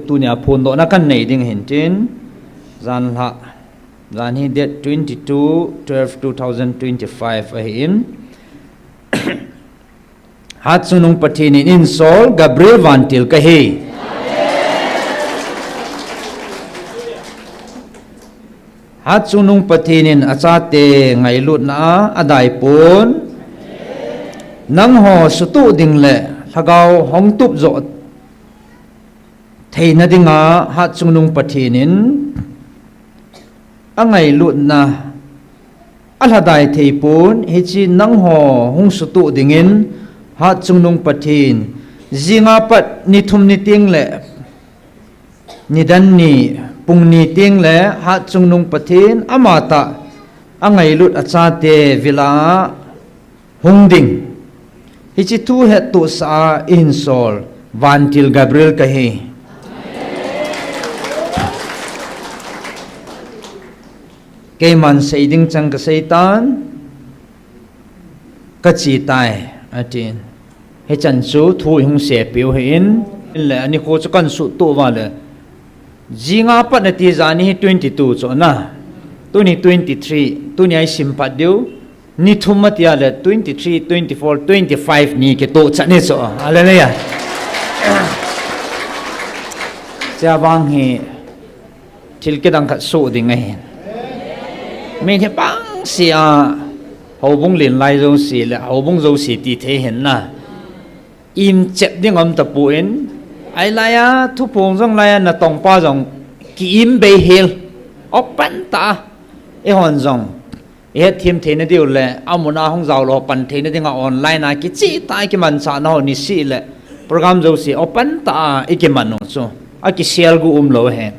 tu nia phun do na kan nei ding hin tin zan ha zan hi date 22/12/2025 a hin hat sunung pathin in sol Gabriel Vantil ka hi hat sunung pathinin achate ngai lut na adai pun nang ho sutu ding le thagau hong tup zo theina dinga hat sunung pathinin angai lut na alhadai thei pun hi chi nang ho hong sutu dingin hat sunung pathin zinga pat ni thum ni ting le ni dan ni pung ni ting le hat sungnung pathin amata angai lut achate vila hungding hi chi thu het tu sa in sol Vantil Gabriel ka hi keiman seiding chang ka seitan ka chi tai atin he chan chu thu hung se piu hin le ani ko chu kan su tu wa le jinga pat na ti zani 22 cho na tu ni 23 tu ni ai simpat deu ni thumatia le 23 24 25 ni ke to chane cho hallelujah cha bang hi thil ke dang khat su ding ai me the bang sia ho bung lin lai zo si le ho bung zo si ti the hen na im chep ding om ta pu en ai laya thu pong jong laya na tong pa jong ki im be hel opan ta e hon jong e thim the na diu le amuna hong jaw lo pan the na dinga online na ki chi tai ki man sa na ni si le program jo si opan ta e ki man no so a ki share gu lo he